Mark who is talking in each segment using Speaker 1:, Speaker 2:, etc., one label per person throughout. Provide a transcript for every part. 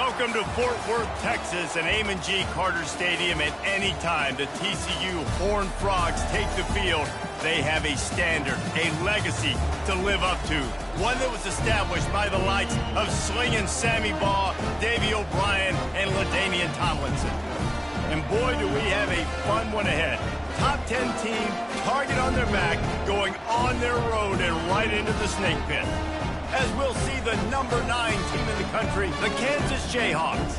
Speaker 1: Welcome to Fort Worth, Texas, and Amon G. Carter Stadium. At any time the TCU Horned Frogs take the field, they have a standard, a legacy to live up to. One that was established by the likes of Slingin' Sammy Baugh, Davey O'Brien, and LaDainian Tomlinson. And boy, do we have a fun one ahead. Top 10 team, target on their back, going on their road and right into the snake pit. As we'll see the number 9 team in the country, the Kansas Jayhawks,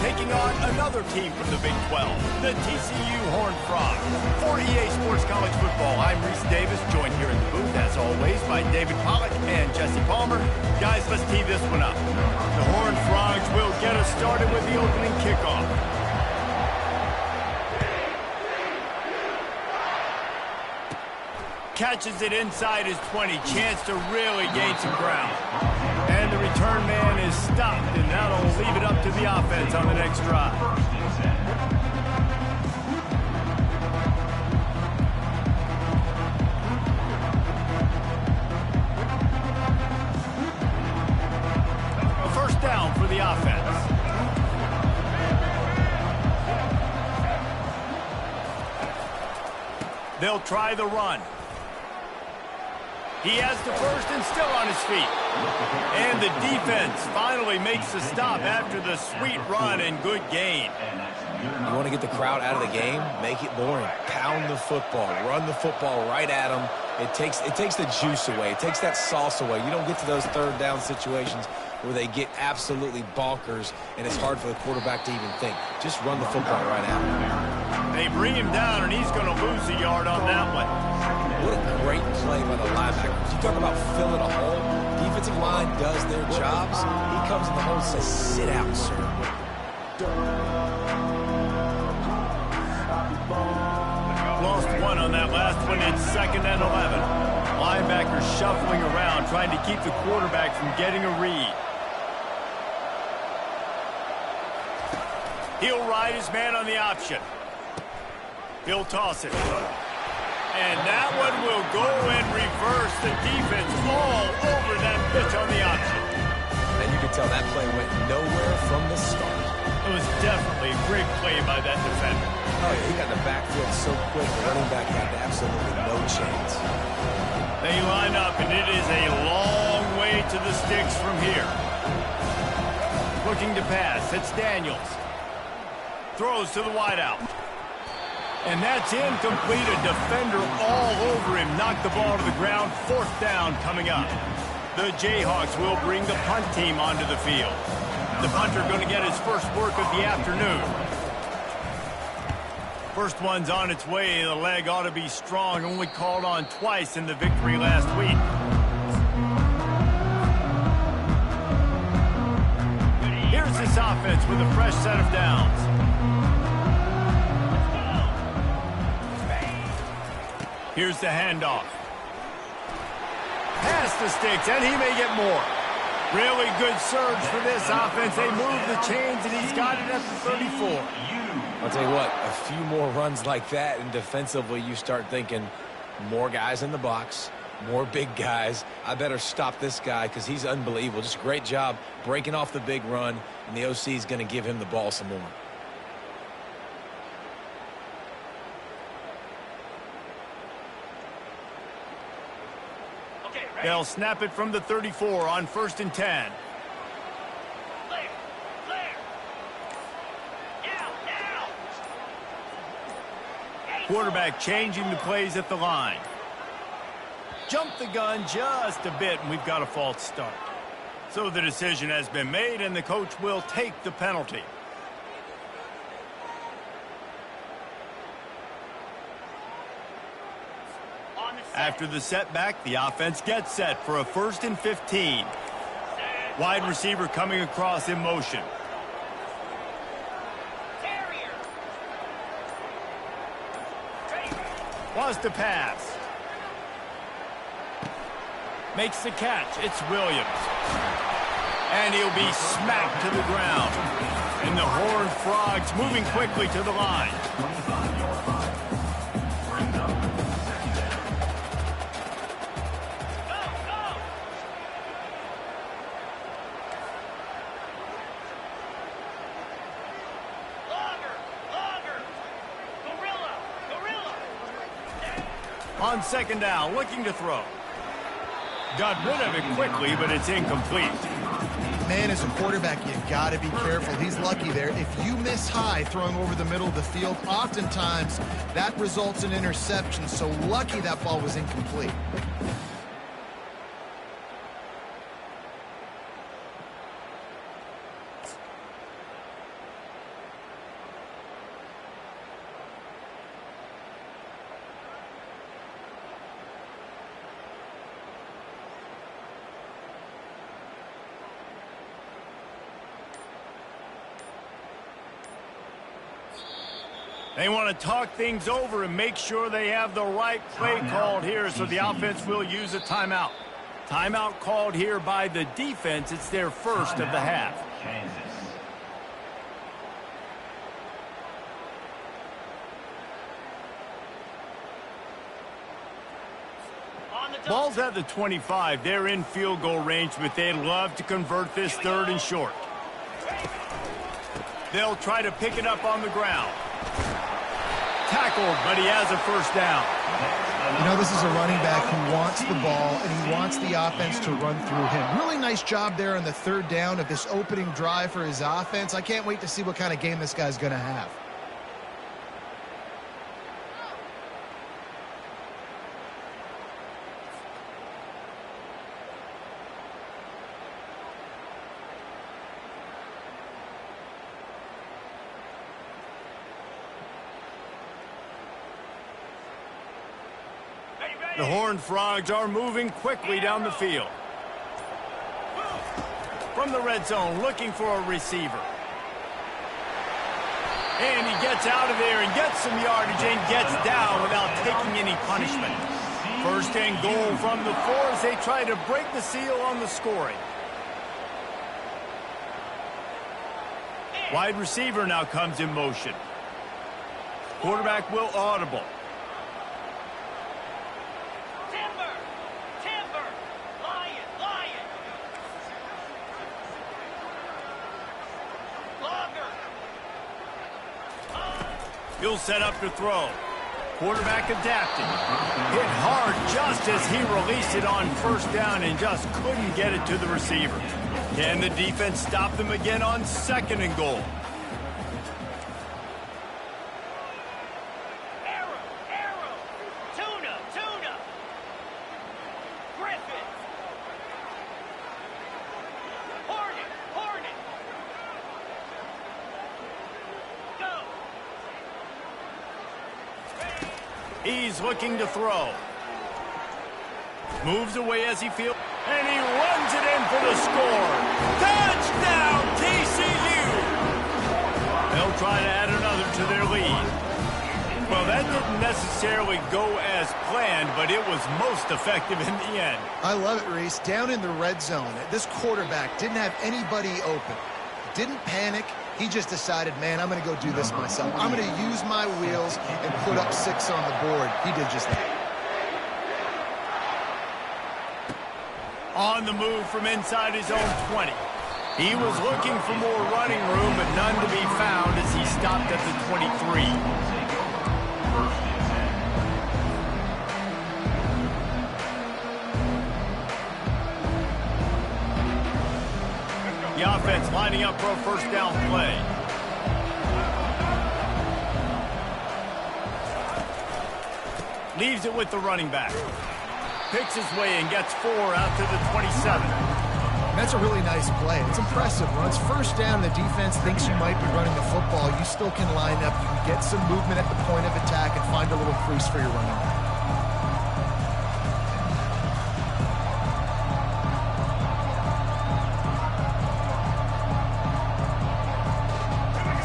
Speaker 1: taking on another team from the Big 12, the TCU Horned Frogs. For EA Sports College Football, I'm Reese Davis, joined here in the booth, as always, by David Pollack and Jesse Palmer. Guys, let's tee this one up. The Horned Frogs will get us started with the opening kickoff. Catches it inside his 20, chance to really gain some ground. And the return man is stopped, and that'll leave it up to the offense on the next drive. A first down for the offense. They'll try the run. He has the first and still on his feet. And the defense finally makes the stop after the sweet run and good gain.
Speaker 2: You want to get the crowd out of the game? Make it boring. Pound the football. Run the football right at them. It takes the juice away. It takes that sauce away. You don't get to those third down situations where they get absolutely bonkers and it's hard for the quarterback to even think. Just run the football right at them.
Speaker 1: They bring him down, and he's going to lose a yard on that one.
Speaker 2: What a great play by the linebackers. You talk about filling a hole. Defensive line does their jobs. He comes in the hole and says, sit out, sir.
Speaker 1: Lost one on that last one. It's 2nd and 11. Linebackers shuffling around, trying to keep the quarterback from getting a read. He'll ride his man on the option. He'll toss it. And that one will go and reverse. The defense all over that pitch on the option.
Speaker 2: And you can tell that play went nowhere from the start.
Speaker 1: It was definitely a great play by that defender.
Speaker 2: Oh, yeah, he got in the backfield so quick, the running back had absolutely no chance.
Speaker 1: They line up, and it is a long way to the sticks from here. Looking to pass. It's Daniels. Throws to the wideout. And that's incomplete. A defender all over him. Knocked the ball to the ground. 4th down coming up. The Jayhawks will bring the punt team onto the field. The punter going to get his first work of the afternoon. First one's on its way. The leg ought to be strong. Only called on twice in the victory last week. Here's this offense with a fresh set of downs. Here's the handoff. Past the sticks, and he may get more. Really good surge for this offense. They move the chains, and he's got it at the 34.
Speaker 2: I'll tell you what, a few more runs like that, and defensively you start thinking more guys in the box, more big guys. I better stop this guy because he's unbelievable. Just a great job breaking off the big run, and the OC is going to give him the ball some more.
Speaker 1: They'll snap it from the 34 on 1st and 10. Quarterback changing the plays at the line. Jump the gun just a bit, and we've got a false start. So the decision has been made, and the coach will take the penalty. After the setback, the offense gets set for a 1st and 15. Wide receiver coming across in motion. Wants to pass. Makes the catch. It's Williams. And he'll be smacked to the ground. And the Horned Frogs moving quickly to the line. On second down, looking to throw. Got rid of it quickly, but it's incomplete.
Speaker 3: Man, as a quarterback, you got to be careful. He's lucky there. If you miss high throwing over the middle of the field, oftentimes that results in interception. So lucky that ball was incomplete.
Speaker 1: They want to talk things over and make sure they have the right play called here, so the offense will use a timeout. Timeout called here by the defense. It's their first of the half. Ball's at the 25. They're in field goal range, but they'd love to convert this third and short. They'll try to pick it up on the ground. Tackled, but he has a first down.
Speaker 3: You know, this is a running back who wants the ball, and he wants the offense to run through him. Really nice job there on the third down of this opening drive for his offense. I can't wait to see what kind of game this guy's going to have.
Speaker 1: The Horned Frogs are moving quickly down the field. From the red zone, looking for a receiver. And he gets out of there and gets some yardage and gets down without taking any punishment. First and goal from the 4 as they try to break the seal on the scoring. Wide receiver now comes in motion. Quarterback will audible. He'll set up to throw. Quarterback adapted. Hit hard just as he released it on first down and just couldn't get it to the receiver. Can the defense stop them again on second and goal? He's looking to throw. Moves away as he feels. And he runs it in for the score. Touchdown, TCU! They'll try to add another to their lead. Well, that didn't necessarily go as planned, but it was most effective in the end.
Speaker 3: I love it, Reese. Down in the red zone, this quarterback didn't have anybody open. Didn't panic. He just decided, man, I'm going to go do this myself. I'm going to use my wheels and put up 6 on the board. He did just that.
Speaker 1: On the move from inside his own 20. He was looking for more running room, but none to be found as he stopped at the 23. The offense lining up for a first down play. Leaves it with the running back. Picks his way and gets 4 out to the 27.
Speaker 3: That's a really nice play. It's impressive. When it's first down, the defense thinks you might be running the football. You still can line up. You can get some movement at the point of attack and find a little crease for your running back.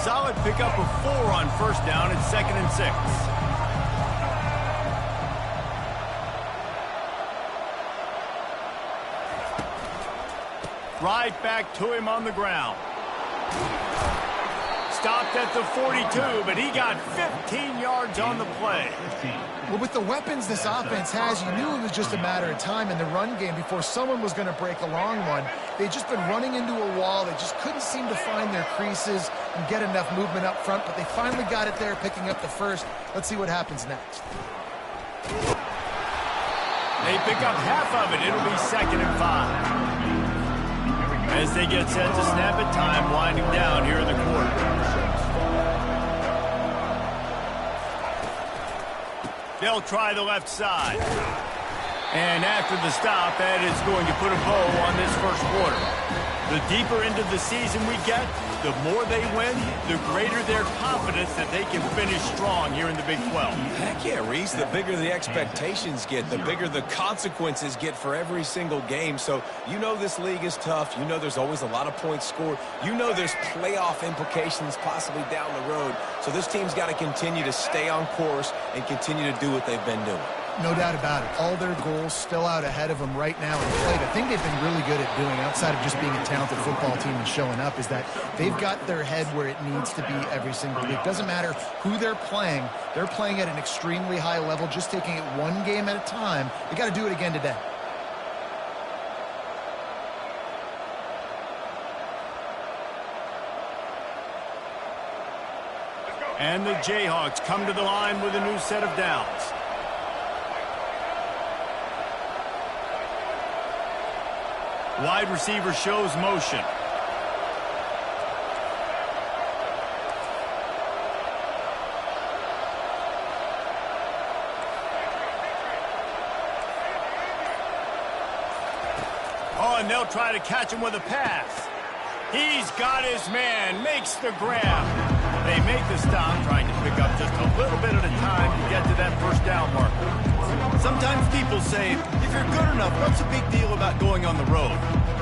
Speaker 1: Solid pickup of 4 on first down at 2nd and 6. Right back to him on the ground. Stopped at the 42, but he got 15 yards on the play.
Speaker 3: Well, with the weapons this offense has, you knew it was just a matter of time in the run game before someone was going to break a long one. They'd just been running into a wall. They just couldn't seem to find their creases and get enough movement up front, but they finally got it there, picking up the first. Let's see what happens next.
Speaker 1: They pick up half of it. It'll be 2nd and 5. As they get set to snap it, time winding down here in the quarter. They'll try the left side. And after the stop, that is going to put a bow on this first quarter. The deeper into the season we get, the more they win, the greater their confidence that they can finish strong here in the Big 12.
Speaker 2: Heck yeah, Reese. The bigger the expectations get, the bigger the consequences get for every single game. So you know this league is tough. You know there's always a lot of points scored. You know there's playoff implications possibly down the road. So this team's got to continue to stay on course and continue to do what they've been doing.
Speaker 3: No doubt about it. All their goals still out ahead of them right now in play. The thing they've been really good at doing, outside of just being a talented football team and showing up, is that they've got their head where it needs to be every single week. Doesn't matter who they're playing at an extremely high level, just taking it one game at a time. They got to do it again today.
Speaker 1: And the Jayhawks come to the line with a new set of downs. Wide receiver shows motion. Oh, and they'll try to catch him with a pass. He's got his man, makes the grab. They make the stop, trying to pick up just a little bit at a time to get to that first down marker. Sometimes people say, if you're good enough, what's the big deal about going on the road?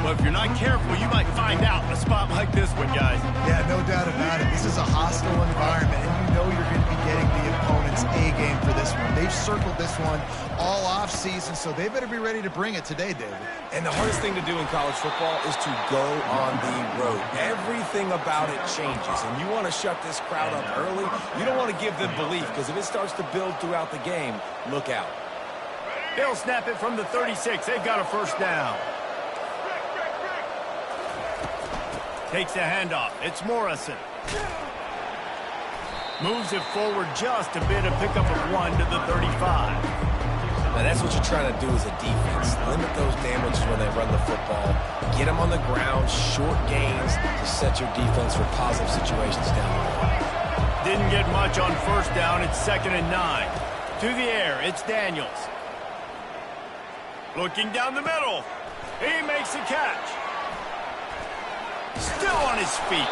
Speaker 1: Well, if you're not careful, you might find out in a spot like this one, guys.
Speaker 3: Yeah, no doubt about it. This is a hostile environment, and you know you're going to be getting the opponent's A-game for this one. They've circled this one all off-season, so they better be ready to bring it today, David.
Speaker 2: And the hardest thing to do in college football is to go on the road. Everything about it changes, and you want to shut this crowd up early. You don't want to give them belief, because if it starts to build throughout the game, look out.
Speaker 1: They'll snap it from the 36. They've got a first down. Takes the handoff. It's Morrison. Moves it forward just a bit, a pickup of 1 to the 35.
Speaker 2: Now that's what you're trying to do as a defense. Limit those damages when they run the football. Get them on the ground, short gains to set your defense for positive situations down the road.
Speaker 1: Didn't get much on first down. It's 2nd and 9. To the air, it's Daniels. Looking down the middle. He makes the catch. Still on his feet.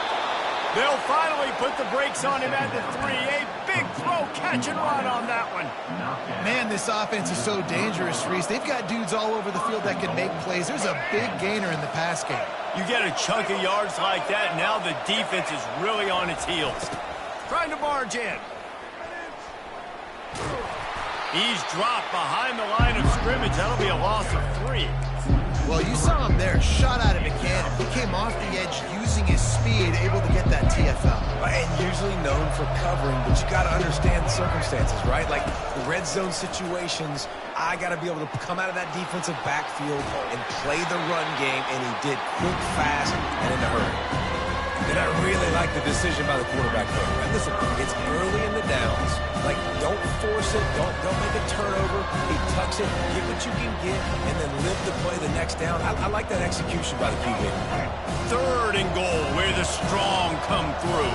Speaker 1: They'll finally put the brakes on him at the 3. A big throw, catch and run on that one.
Speaker 3: Man, this offense is so dangerous, Reese. They've got dudes all over the field that can make plays. There's a big gainer in the pass game.
Speaker 1: You get a chunk of yards like that, now the defense is really on its heels. Trying to barge in. He's dropped behind the line of scrimmage. That'll be a loss of 3.
Speaker 3: Well, you saw him there, shot out of a cannon. He came off the edge using his speed, able to get that TFL.
Speaker 2: And usually known for covering, but you got to understand the circumstances, right? Like the red zone situations, I got to be able to come out of that defensive backfield and play the run game, and he did quick, fast, and in a hurry. And I really like the decision by the quarterback there. And listen, it's early in the downs. Like, don't force it. Don't make a turnover. He tucks it, get what you can get, and then live to play the next down. I like that execution by the QB.
Speaker 1: 3rd and goal, where the strong come through.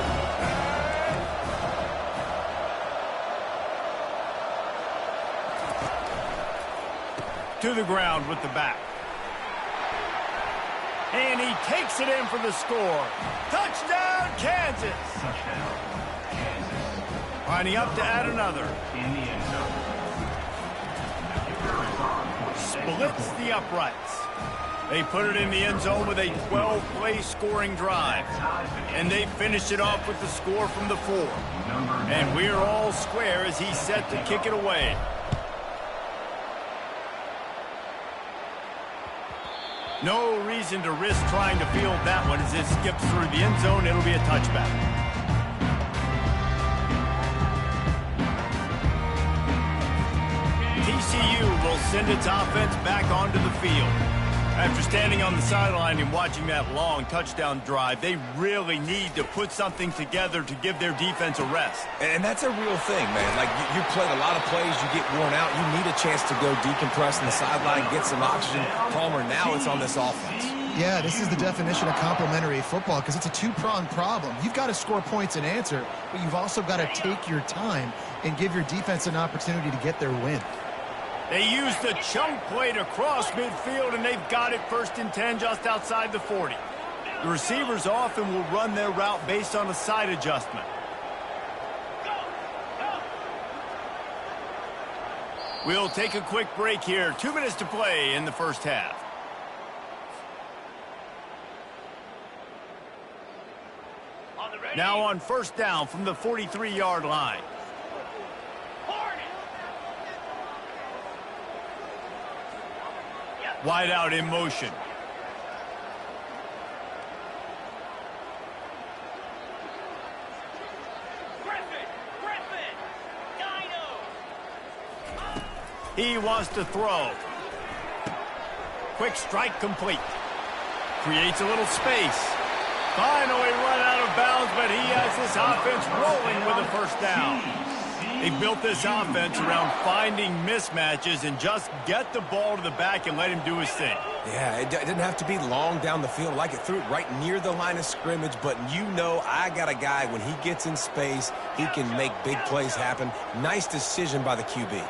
Speaker 1: To the ground with the back. And he takes it in for the score. Touchdown, Kansas! Lining up to add another. Splits the uprights. They put it in the end zone with a 12-play scoring drive. And they finish it off with the score from the 4. And we're all square as he's set to kick it away. No reason to risk trying to field that one as it skips through the end zone. It'll be a touchback. TCU will send its offense back onto the field. After standing on the sideline and watching that long touchdown drive, they really need to put something together to give their defense a rest.
Speaker 2: And that's a real thing, man. Like, you played a lot of plays, you get worn out, you need a chance to go decompress on the sideline, get some oxygen. Palmer, now it's on this offense.
Speaker 3: Yeah, this is the definition of complementary football because it's a two-pronged problem. You've got to score points and answer, but you've also got to take your time and give your defense an opportunity to get their win.
Speaker 1: They use the chunk play to cross midfield, and they've got it 1st and 10 just outside the 40. The receivers often will run their route based on a side adjustment. We'll take a quick break here. 2 minutes to play in the first half. Now on 1st down from the 43-yard line. Wide out in motion. He wants to throw. Quick strike complete. Creates a little space. Finally run out of bounds, but he has this offense rolling with a 1st down. They built this offense around finding mismatches and just get the ball to the back and let him do his thing.
Speaker 2: Yeah, it didn't have to be long down the field. Like, it threw it right near the line of scrimmage, but you know I got a guy, when he gets in space, he can make big plays happen. Nice decision by the QB.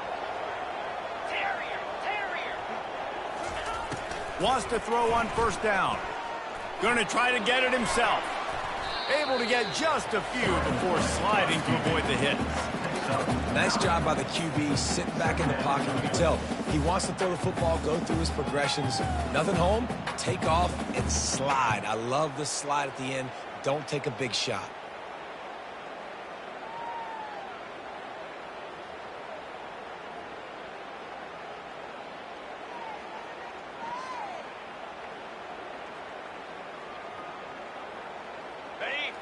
Speaker 1: Wants to throw on 1st down. Going to try to get it himself. Able to get just a few before sliding to avoid the hit.
Speaker 2: Nice job by the QB, sitting back in the pocket. You can tell he wants to throw the football, go through his progressions. Nothing home, take off, and slide. I love the slide at the end. Don't take a big shot.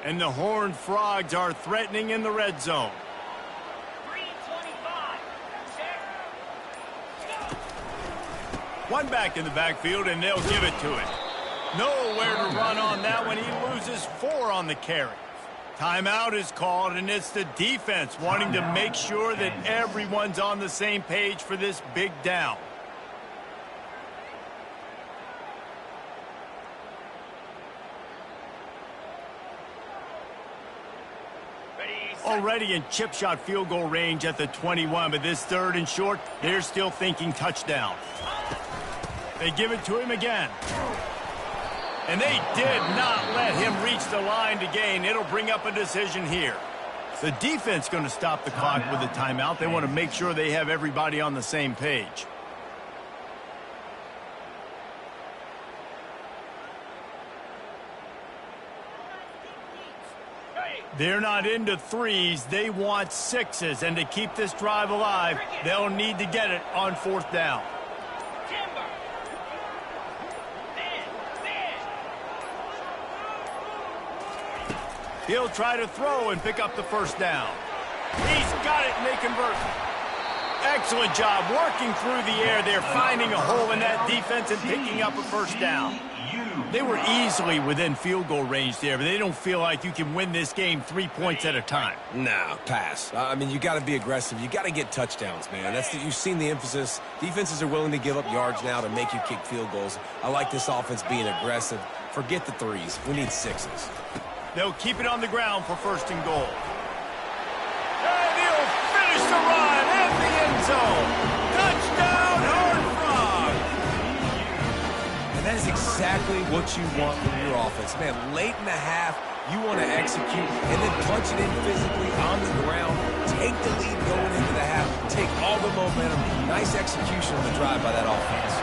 Speaker 1: And the Horned Frogs are threatening in the red zone. One back in the backfield, and they'll give it to him. Nowhere to run on that one. He loses 4 on the carry. Timeout is called, and it's the defense wanting to make sure that everyone's on the same page for this big down. Already in chip shot field goal range at the 21, but this 3rd and short, they're still thinking touchdown. They give it to him again. And they did not let him reach the line to gain. It'll bring up a decision here. The defense going to stop the clock with a timeout. They want to make sure they have everybody on the same page. They're not into 3s. They want 6s. And to keep this drive alive, they'll need to get it on 4th down. He'll try to throw and pick up the 1st down. He's got it, and they convert. Excellent job working through the air. They're finding a hole in that defense and picking up a 1st down. They were easily within field goal range there, but they don't feel like you can win this game 3 points at a time.
Speaker 2: No, pass. I mean, you got to be aggressive. You got to get touchdowns, man. You've seen the emphasis. Defenses are willing to give up yards now to make you kick field goals. I like this offense being aggressive. Forget the 3s. We need 6s.
Speaker 1: They'll keep it on the ground for 1st and goal. And he'll finish the run at the end zone. Touchdown, Horned Frogs!
Speaker 2: And that is exactly what you want from your offense. Man, late in the half, you want to execute and then punch it in physically on the ground. Take the lead going into the half. Take all the momentum. Nice execution on the drive by that offense.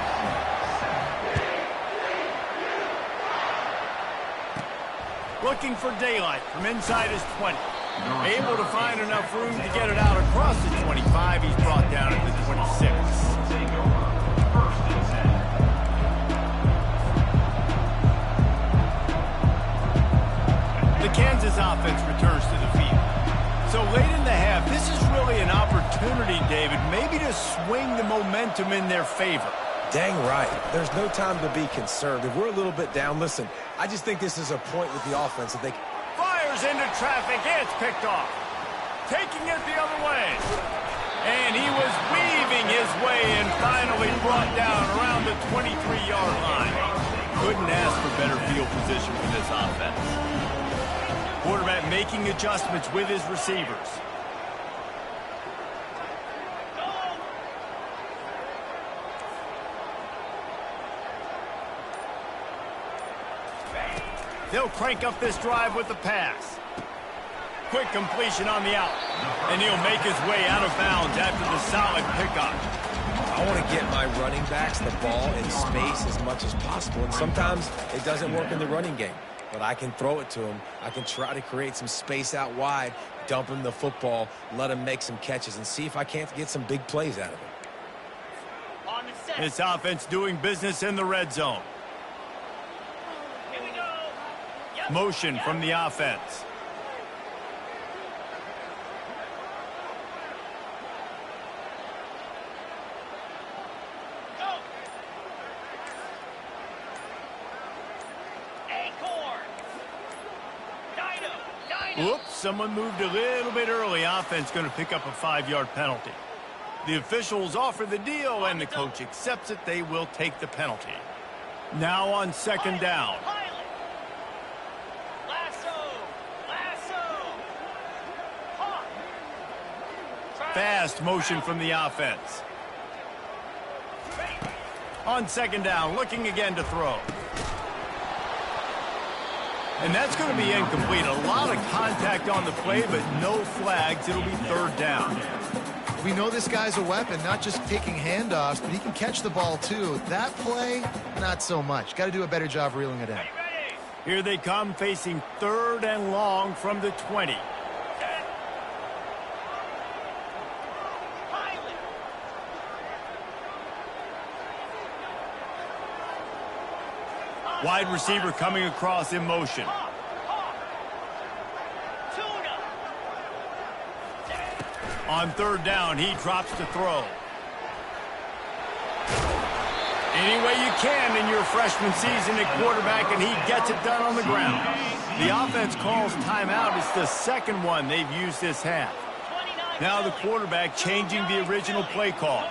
Speaker 1: Looking for daylight from inside his 20. Able to find enough room to get it out across the 25. He's brought down at the 26. The Kansas offense returns to the field. So late in the half, this is really an opportunity, David, maybe to swing the momentum in their favor.
Speaker 2: Dang right. There's no time to be concerned. If we're a little bit down, listen, I just think this is a point with the offense that they...
Speaker 1: Fires into traffic. It's picked off. Taking it the other way. And he was weaving his way and finally brought down around the 23-yard line. Couldn't ask for better field position for this offense. Quarterback making adjustments with his receivers. They'll crank up this drive with the pass. Quick completion on the out. And he'll make his way out of bounds after the solid pickup.
Speaker 2: I want to get my running backs the ball in space as much as possible. And sometimes it doesn't work in the running game. But I can throw it to him. I can try to create some space out wide, dump him the football, let him make some catches, and see if I can't get some big plays out of him.
Speaker 1: This offense doing business in the red zone. Motion from the offense. Whoops, someone moved a little bit early. Offense going to pick up a 5-yard penalty. The officials offer the deal, and the coach accepts it. They will take the penalty. Now on second down. Fast motion from the offense. On second down, looking again to throw. And that's going to be incomplete. A lot of contact on the play, but no flags. It'll be third down.
Speaker 3: We know this guy's a weapon, not just taking handoffs, but he can catch the ball too. That play, not so much. Got to do a better job reeling it in.
Speaker 1: Here they come, facing third and long from the 20. Wide receiver coming across in motion. On third down, he drops to throw. Any way you can in your freshman season at quarterback, and he gets it done on the ground. The offense calls timeout. It's the second one they've used this half. Now the quarterback changing the original play call.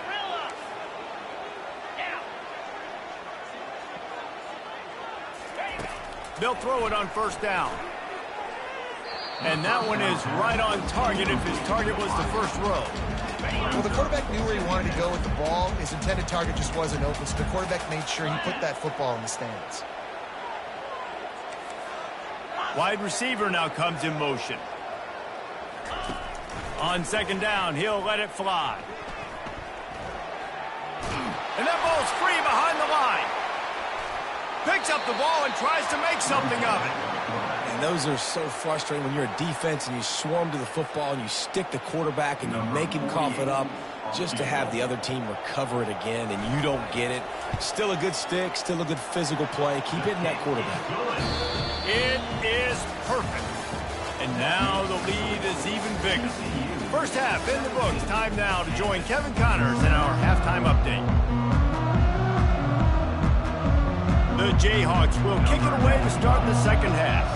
Speaker 1: They'll throw it on first down. And that one is right on target if his target was the first row.
Speaker 3: Well, the quarterback knew where he wanted to go with the ball. His intended target just wasn't open, so the quarterback made sure he put that football in the stands.
Speaker 1: Wide receiver now comes in motion. On second down, he'll let it fly. And that ball's free behind the line. Picks up the ball and tries to make something of it.
Speaker 2: And those are so frustrating when you're a defense and you swarm to the football and you stick the quarterback and you make him cough it up just to have the other team recover it again and you don't get it. Still a good stick, still a good physical play. Keep hitting that quarterback.
Speaker 1: It is perfect. And now the lead is even bigger. First half in the books. Time now to join Kevin Connors in our halftime update. The Jayhawks will kick it away to start the second half.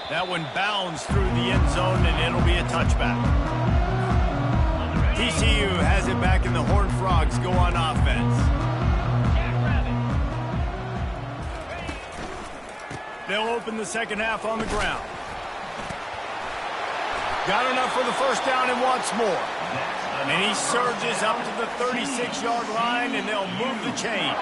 Speaker 1: That one bounds through the end zone, and it'll be a touchback. TCU has it back, and the Horned Frogs go on offense. They'll open the second half on the ground. Got enough for the first down and wants more. And he surges up to the 36-yard line, and they'll move the chain.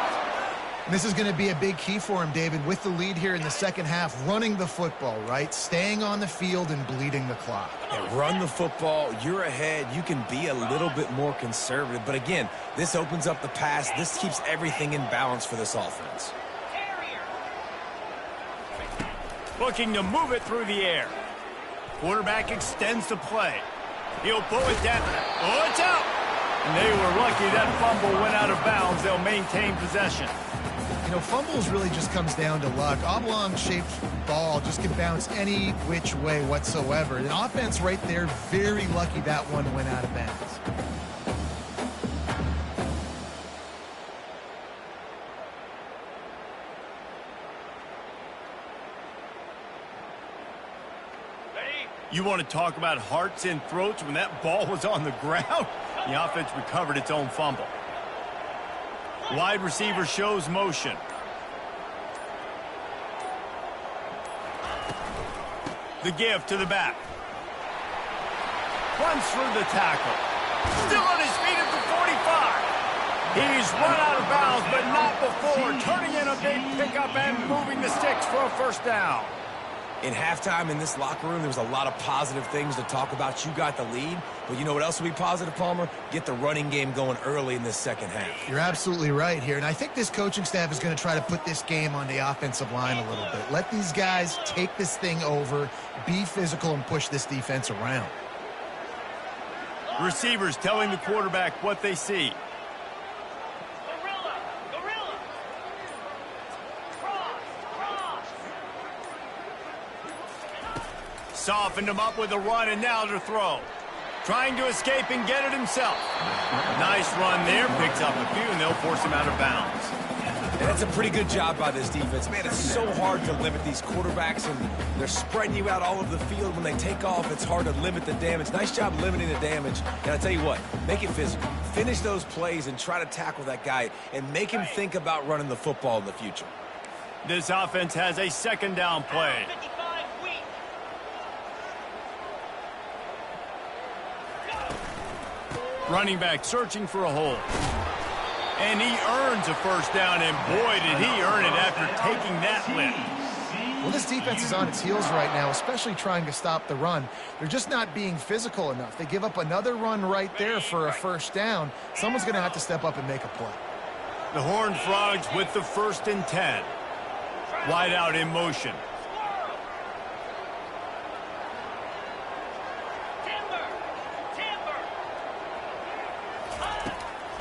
Speaker 3: This is going to be a big key for him, David, with the lead here in the second half, running the football, right? Staying on the field and bleeding the clock.
Speaker 2: Yeah, run the football. You're ahead. You can be a little bit more conservative. But again, this opens up the pass. This keeps everything in balance for this offense.
Speaker 1: Looking to move it through the air. Quarterback extends the play. He'll pull it down. Oh, it's out. And they were lucky that fumble went out of bounds. They'll maintain possession.
Speaker 3: You know, fumbles really just comes down to luck. Oblong-shaped ball just can bounce any which way whatsoever. The offense right there, very lucky that one went out of bounds.
Speaker 1: You want to talk about hearts and throats when that ball was on the ground? The offense recovered its own fumble. Wide receiver shows motion. The give to the back. Runs through the tackle. Still on his feet at the 45. He's run out of bounds, but not before. Turning in a big pickup and moving the sticks for a first down.
Speaker 2: In halftime in this locker room, there was a lot of positive things to talk about. You got the lead, but you know what else will be positive, Palmer? Get the running game going early in this second half.
Speaker 3: You're absolutely right here, and I think this coaching staff is going to try to put this game on the offensive line a little bit. Let these guys take this thing over, be physical, and push this defense around.
Speaker 1: Receivers telling the quarterback what they see. Softened him up with a run, and now to throw. Trying to escape and get it himself. Nice run there. Picks up a few, and they'll force him out of bounds.
Speaker 2: And that's a pretty good job by this defense. Man, it's so hard to limit these quarterbacks, and they're spreading you out all over the field. When they take off, it's hard to limit the damage. Nice job limiting the damage. And I tell you what, make it physical. Finish those plays and try to tackle that guy and make him think about running the football in the future.
Speaker 1: This offense has a second down play. Running back searching for a hole. And he earns a first down, and boy, did he earn it after taking that lift.
Speaker 3: Well, this defense is on its heels right now, especially trying to stop the run. They're just not being physical enough. They give up another run right there for a first down. Someone's going to have to step up and make a play.
Speaker 1: The Horned Frogs with the 1st and 10. Wide out in motion.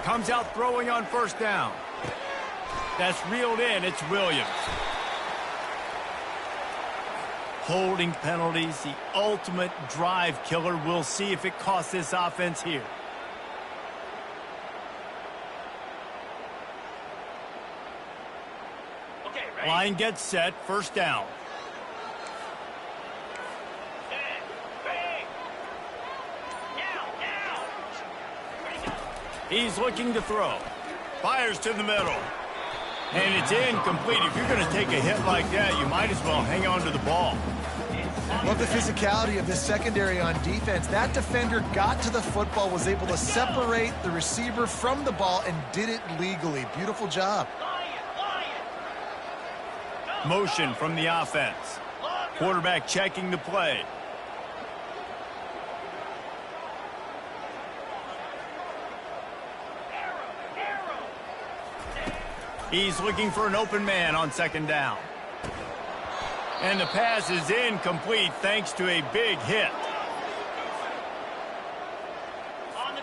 Speaker 1: Comes out throwing on first down. That's reeled in. It's Williams. Holding penalties, the ultimate drive killer. We'll see if it costs this offense here. Okay, ready? Line gets set. First down. He's looking to throw. Fires to the middle. And it's incomplete. If you're going to take a hit like that, you might as well hang on to the ball.
Speaker 3: Love the physicality of this secondary on defense. That defender got to the football, was able to separate the receiver from the ball, and did it legally. Beautiful job.
Speaker 1: Motion from the offense. Quarterback checking the play. He's looking for an open man on second down. And the pass is incomplete thanks to a big hit.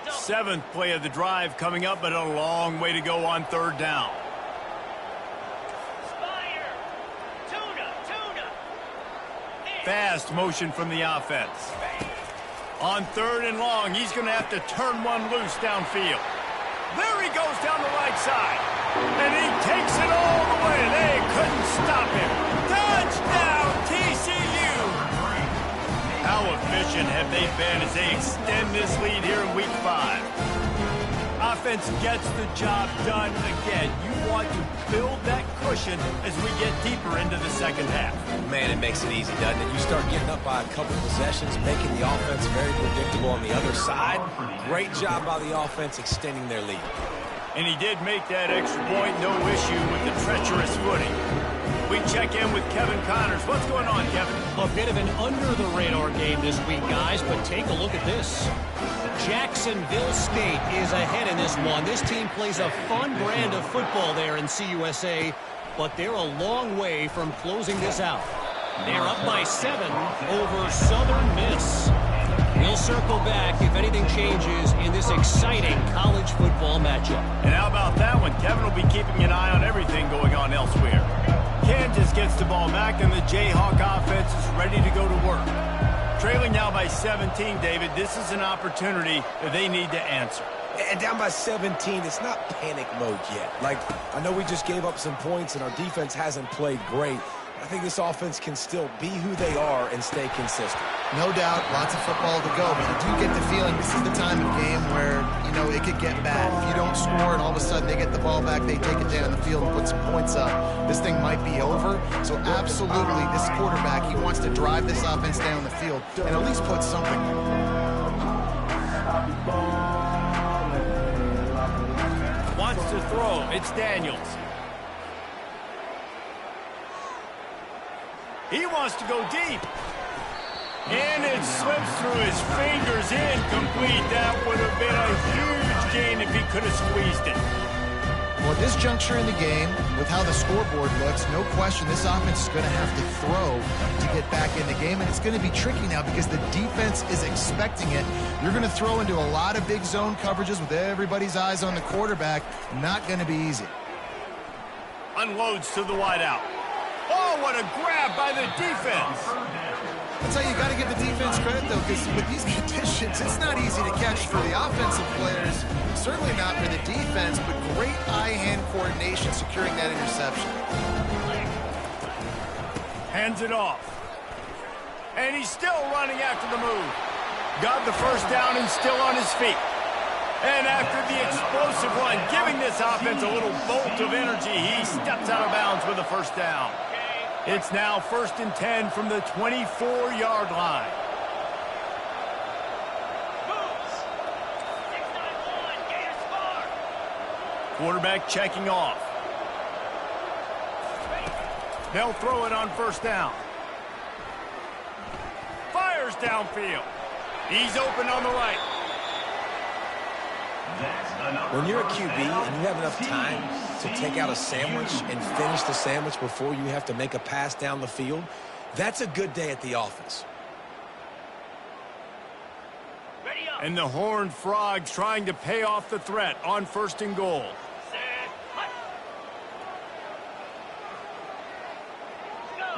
Speaker 1: 7th play of the drive coming up, but a long way to go on third down. Fast motion from the offense. On 3rd and long, he's going to have to turn one loose downfield. There he goes down the right side. And he takes it all the way. They couldn't stop him. Touchdown, TCU! How efficient have they been as they extend this lead here in Week 5? Offense gets the job done again. You want to build that cushion as we get deeper into the second half.
Speaker 2: Man, it makes it easy, doesn't it? You start getting up by a couple possessions, making the offense very predictable on the other side. Great job by the offense extending their lead.
Speaker 1: And he did make that extra point, no issue with the treacherous footing. We check in with Kevin Connors. What's going on, Kevin?
Speaker 4: A bit of an under-the-radar game this week, guys, but take a look at this. Jacksonville State is ahead in this one. This team plays a fun brand of football there in CUSA, but they're a long way from closing this out. They're up by 7 over Southern Miss. Will We'll circle back if anything changes in this exciting college football matchup.
Speaker 1: And how about that one? Kevin will be keeping an eye on everything going on elsewhere. Kansas gets the ball back, and the Jayhawk offense is ready to go to work. Trailing now by 17, David. This is an opportunity that they need to answer.
Speaker 2: And down by 17, it's not panic mode yet. Like, I know we just gave up some points and our defense hasn't played great. I think this offense can still be who they are and stay consistent.
Speaker 3: No doubt, lots of football to go, but you do get the feeling this is the time of game where, you know, it could get bad. If you don't score and all of a sudden they get the ball back, they take it down the field and put some points up, this thing might be over. So absolutely, this quarterback, he wants to drive this offense down the field and at least put something.
Speaker 1: Wants to throw. It's Daniels. He wants to go deep. And it slips through his fingers, incomplete. That would have been a huge gain if he could have squeezed it.
Speaker 3: Well, at this juncture in the game, with how the scoreboard looks, no question this offense is going to have to throw to get back in the game. And it's going to be tricky now because the defense is expecting it. You're going to throw into a lot of big zone coverages with everybody's eyes on the quarterback. Not going to be easy.
Speaker 1: Unloads to the wideout. Oh, what a grab by the defense.
Speaker 3: That's how you got to give the defense credit, though, because with these conditions, it's not easy to catch for the offensive players. Certainly not for the defense, but great eye-hand coordination securing that interception.
Speaker 1: Hands it off. And he's still running after the move. Got the first down and still on his feet. And after the explosive run, giving this offense a little bolt of energy, he steps out of bounds with a first down. It's now 1st and 10 from the 24-yard line. Quarterback checking off. They'll throw it on first down. Fires downfield. He's open on the right.
Speaker 2: When you're a QB and you have enough time to take out a sandwich and finish the sandwich before you have to make a pass down the field, that's a good day at the office.
Speaker 1: And the Horned Frogs trying to pay off the threat on 1st and goal.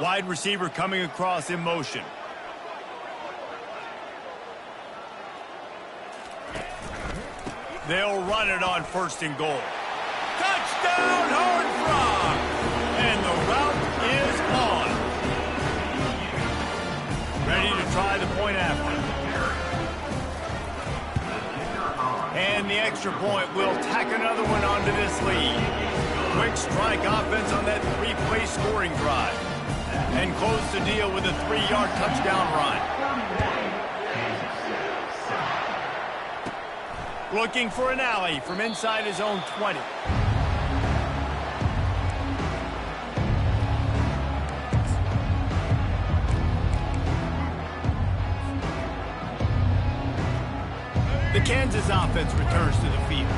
Speaker 1: Wide receiver coming across in motion. They'll run it on 1st and goal. Touchdown, Horned Frog! And the route is on. Ready to try the point after. And the extra point will tack another one onto this lead. Quick strike offense on that 3-play scoring drive. And close the deal with a 3-yard touchdown run. Looking for an alley from inside his own 20. The Kansas offense returns to the field.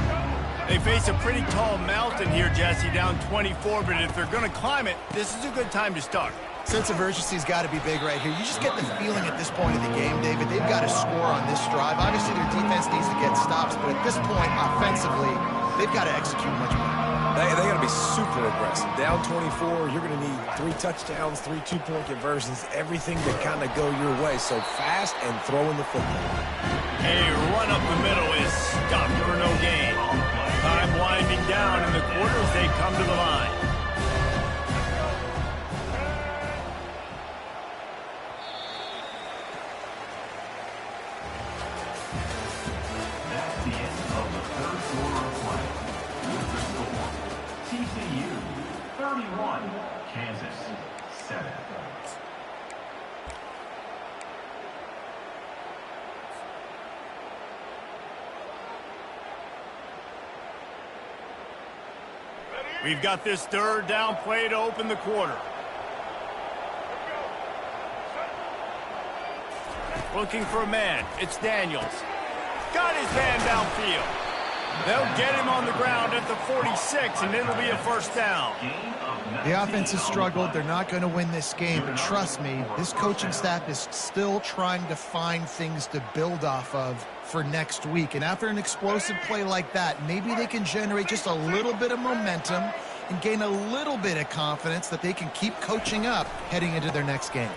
Speaker 1: They face a pretty tall mountain here, Jesse, down 24, but if they're going to climb it, this is a good time to start.
Speaker 3: Sense of urgency's got to be big right here. You just get the feeling at this point of the game, David, they've got to score on this drive. Obviously, their defense needs to get stops, but at this point, offensively, they've got to execute much better.
Speaker 2: They got to be super aggressive. Down 24, you're going to need 3 touchdowns, 3 two-point conversions, everything to kind of go your way. So fast and throwing the football.
Speaker 1: A run up the middle is stopped for no gain. Time winding down in the quarter as they come to the line.
Speaker 5: That's the end of the 3rd quarter of play. With the score, TCU 31, Kansas 7.
Speaker 1: We've got this 3rd down play to open the quarter. Looking for a man. It's Daniels. Got his man downfield. They'll get him on the ground at the 46, and it'll be a first down.
Speaker 3: The offense has struggled. They're not going to win this game, but trust me, this coaching staff is still trying to find things to build off of for next week. And after an explosive play like that, maybe they can generate just a little bit of momentum and gain a little bit of confidence that they can keep coaching up heading into their next game.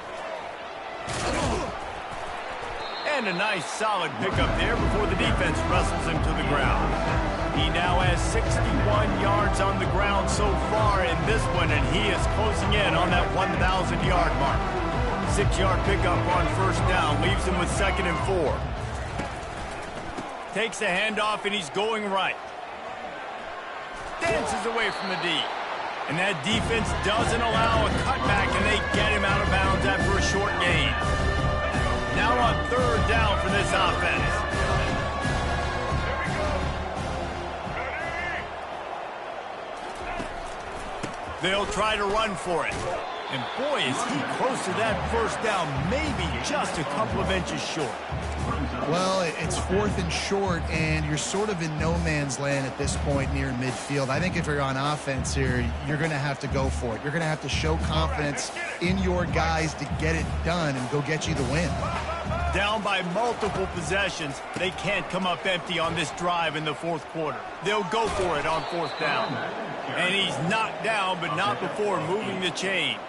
Speaker 1: And a nice solid pickup there before the defense wrestles him to the ground. He now has 61 yards on the ground so far in this one, and he is closing in on that 1,000-yard mark. 6-yard pickup on first down leaves him with 2nd and 4. Takes a handoff, and he's going right. Dances away from the D. And that defense doesn't allow a cutback, and they get him out of bounds after a short gain. Now on 3rd down for this offense. They'll try to run for it. And boy, is he close to that first down, maybe just a couple of inches short.
Speaker 3: Well, it's 4th and short, and you're sort of in no man's land at this point near midfield. I think if you're on offense here, you're going to have to go for it. You're going to have to show confidence in your guys to get it done and go get you the win.
Speaker 1: Down by multiple possessions, they can't come up empty on this drive in the 4th quarter. They'll go for it on 4th down. And he's knocked down, but not before moving the chains.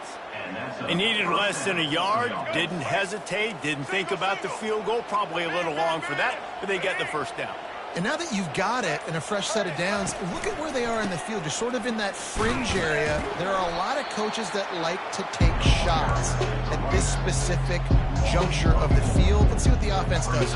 Speaker 1: They needed less than a yard, didn't hesitate, didn't think about the field goal. Probably a little long for that, but they get the first down.
Speaker 3: And now that you've got it and a fresh set of downs, look at where they are in the field. You're sort of in that fringe area. There are a lot of coaches that like to take shots at this specific juncture of the field. Let's see what the offense does.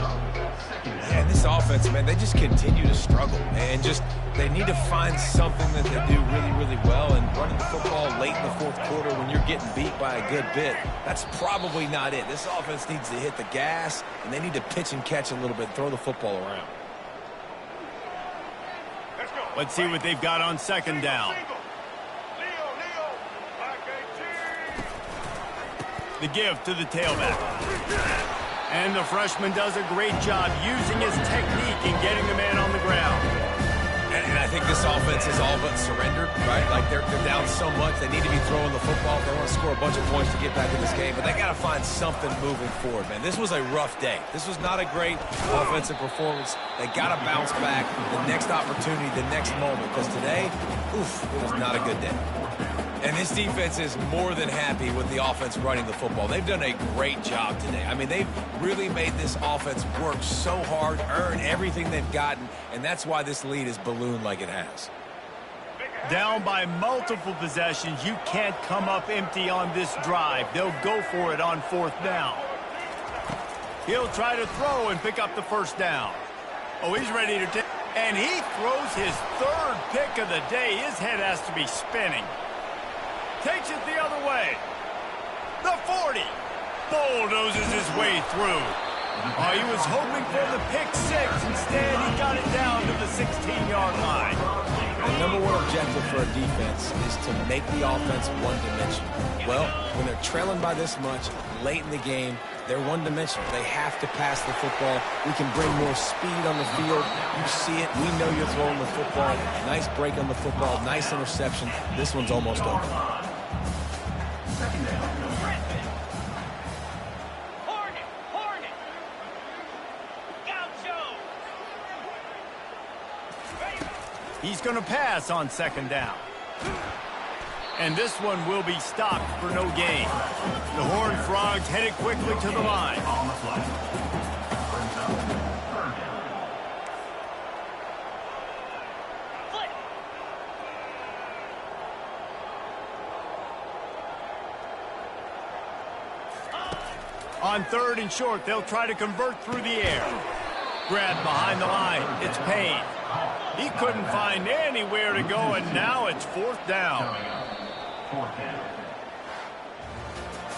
Speaker 2: Yeah, this offense, man, they just continue to struggle. And just, they need to find something that they do really, really well. And running the football late in the 4th quarter when you're getting beat by a good bit, that's probably not it. This offense needs to hit the gas, and they need to pitch and catch a little bit and throw the football around.
Speaker 1: Let's see what they've got on 2nd down. The give to the tailback. And the freshman does a great job using his technique and getting the man on the ground.
Speaker 2: And I think this offense is all but surrendered, right? Like they're down so much, they need to be throwing the football if they want to score a bunch of points to get back in this game. But they got to find something moving forward, man. This was a rough day. This was not a great offensive performance. They got to bounce back the next opportunity, the next moment. Because today, it was not a good day. And this defense is more than happy with the offense running the football. They've done a great job today. I mean, they've really made this offense work so hard, earn everything they've gotten, and that's why this lead is ballooned like it has.
Speaker 1: Down by multiple possessions, you can't come up empty on this drive. They'll go for it on 4th down. He'll try to throw and pick up the first down. Oh, he's ready to take, and he throws his 3rd pick of the day. His head has to be spinning. Takes it the other way. The 40. Bulldozes his way through. Oh, he was hoping for the pick 6. Instead, he got it down to the 16-yard line.
Speaker 2: The number one objective for a defense is to make the offense one-dimensional. Well, when they're trailing by this much late in the game, they're one-dimensional. They have to pass the football. We can bring more speed on the field. You see it. We know you're throwing the football. Nice break on the football. Nice interception. This one's almost over.
Speaker 1: He's going to pass on 2nd down. And this one will be stopped for no gain. The Horned Frogs headed quickly to the line. On 3rd and short, they'll try to convert through the air. Grabbed behind the line. It's Payne. He couldn't find anywhere to go, and now it's 4th down.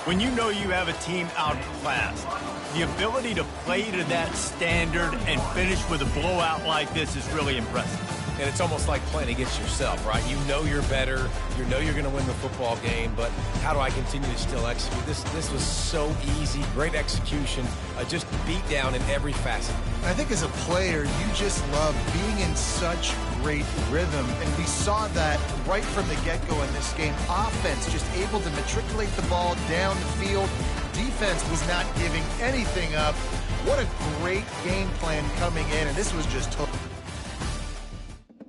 Speaker 1: When you know you have a team outclassed, the ability to play to that standard and finish with a blowout like this is really impressive.
Speaker 2: and it's almost like playing against yourself, right? You know you're better. You know you're going to win the football game, but how do I continue to still execute? This was so easy. Great execution. Just beat down in every facet.
Speaker 3: I think as a player, you just love being in such great rhythm, and we saw that right from the get-go in this game. Offense just able to matriculate the ball down the field. Defense was not giving anything up. What a great game plan coming in, and this was just total.